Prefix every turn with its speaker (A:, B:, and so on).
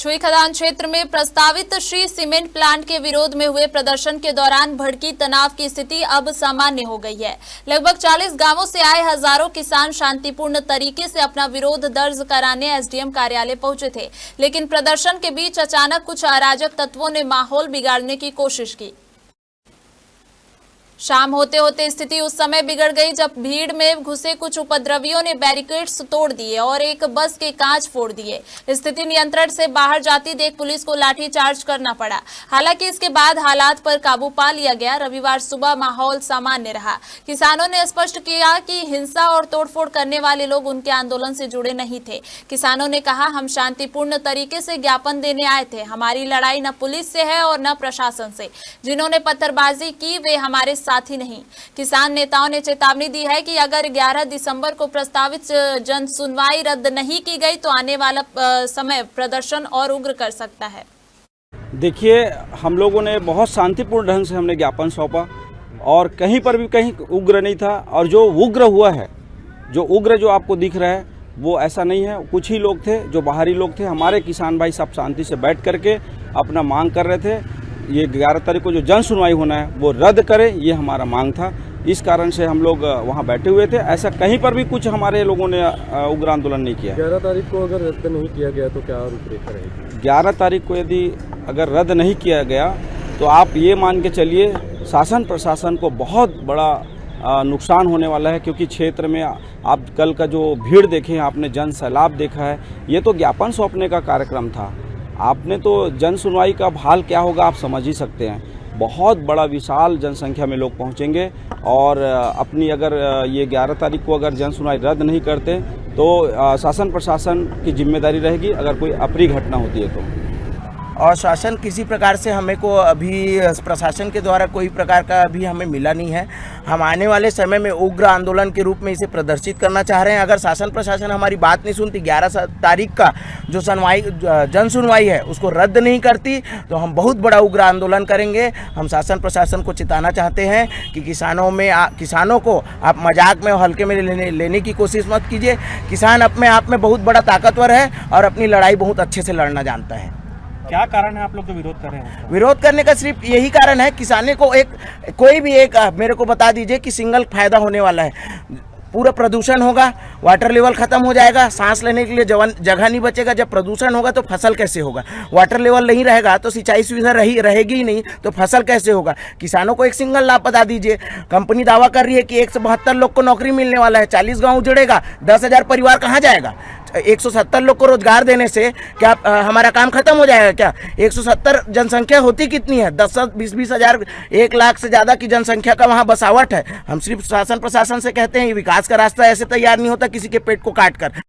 A: छुई खदान क्षेत्र में प्रस्तावित श्री सीमेंट प्लांट के विरोध में हुए प्रदर्शन के दौरान भड़की तनाव की स्थिति अब सामान्य हो गई है। लगभग 40 गांवों से आए हजारों किसान शांतिपूर्ण तरीके से अपना विरोध दर्ज कराने एसडीएम कार्यालय पहुंचे थे, लेकिन प्रदर्शन के बीच अचानक कुछ अराजक तत्वों ने माहौल बिगाड़ने की कोशिश की। शाम होते होते स्थिति उस समय बिगड़ गई जब भीड़ में घुसे कुछ उपद्रवियों ने बैरिकेड्स तोड़ दिए और एक बस के कांच फोड़ दिए। स्थिति नियंत्रण से बाहर जाती देख पुलिस को लाठीचार्ज करना पड़ा। हालांकि इसके बाद हालात पर काबू पा लिया गया। रविवार सुबह माहौल सामान्य रहा। किसानों ने स्पष्ट किया कि हिंसा और तोड़फोड़ करने वाले लोग उनके आंदोलन से जुड़े नहीं थे। किसानों ने कहा, हम शांतिपूर्ण तरीके से ज्ञापन देने आए थे। हमारी लड़ाई न पुलिस से है और न प्रशासन से। जिन्होंने पत्थरबाजी की वे हमारे साथी नहीं। किसान नेताओं ने चेतावनी दी है कि अगर 11 दिसंबर को प्रस्तावित जन सुनवाई रद्द नहीं की गई तो आने वाला समय प्रदर्शन और उग्र कर सकता है।
B: देखिए, हम लोगों ने बहुत शांतिपूर्ण ढंग से हमने ज्ञापन सौंपा और कहीं पर भी कहीं उग्र नहीं था। और जो उग्र हुआ है, जो उग्र जो आपको दिख रहा है वो ऐसा नहीं है। कुछ ही लोग थे जो बाहरी लोग थे। हमारे किसान भाई सब शांति से बैठ करके अपना मांग कर रहे थे। ये 11 तारीख को जो जन सुनवाई होना है वो रद्द करें, ये हमारा मांग था। इस कारण से हम लोग वहाँ बैठे हुए थे। ऐसा कहीं पर भी कुछ हमारे लोगों ने उग्र आंदोलन नहीं किया।
C: 11 तारीख को अगर रद्द नहीं किया गया तो क्या रूपरेखा रहेगी? 11
B: तारीख को यदि अगर रद्द नहीं किया गया तो आप ये मान के चलिए शासन प्रशासन को बहुत बड़ा नुकसान होने वाला है। क्योंकि क्षेत्र में आप कल का जो भीड़ देखे, आपने जन सैलाब देखा है, ये तो ज्ञापन सौंपने का कार्यक्रम था। आपने तो जन सुनवाई का हाल क्या होगा आप समझ ही सकते हैं। बहुत बड़ा विशाल जनसंख्या में लोग पहुंचेंगे और अपनी अगर ये 11 तारीख को अगर जन सुनवाई रद्द नहीं करते तो शासन प्रशासन की जिम्मेदारी रहेगी अगर कोई अप्रिय घटना होती है तो।
D: और शासन किसी प्रकार से हमें को अभी प्रशासन के द्वारा कोई प्रकार का अभी हमें मिला नहीं है। हम आने वाले समय में उग्र आंदोलन के रूप में इसे प्रदर्शित करना चाह रहे हैं। अगर शासन प्रशासन हमारी बात नहीं सुनती, 11 तारीख का जो जन सुनवाई है उसको रद्द नहीं करती तो हम बहुत बड़ा उग्र आंदोलन करेंगे। हम शासन प्रशासन को चेताना चाहते हैं कि किसानों को आप मजाक में हल्के में लेने की कोशिश मत कीजिए। किसान अपने आप में बहुत बड़ा ताकतवर है और अपनी लड़ाई बहुत अच्छे से लड़ना जानता है।
C: क्या कारण है आप लोग तो विरोध कर रहे हैं?
D: विरोध करने का सिर्फ यही कारण है, किसानों को कोई भी मेरे को बता दीजिए कि सिंगल फायदा होने वाला है। पूरा प्रदूषण होगा, वाटर लेवल खत्म हो जाएगा, सांस लेने के लिए जगह नहीं बचेगा। जब प्रदूषण होगा तो फसल कैसे होगा? वाटर लेवल नहीं रहेगा तो सिंचाई सुविधा रहेगी ही नहीं तो फसल कैसे होगा? किसानों को एक सिंगल लाभ बता दीजिए। कंपनी दावा कर रही है कि 172 लोग को नौकरी मिलने वाला है, 40 गाँव उजड़ेगा, 10,000 परिवार कहाँ जाएगा? 170 लोग को रोजगार देने से क्या हमारा काम खत्म हो जाएगा क्या? 170 जनसंख्या होती कितनी है? 10-20 हज़ार, 1 लाख से ज़्यादा की जनसंख्या का वहाँ बसावट है। हम सिर्फ शासन प्रशासन से कहते हैं विकास का रास्ता ऐसे तैयार नहीं होता किसी के पेट को काट कर।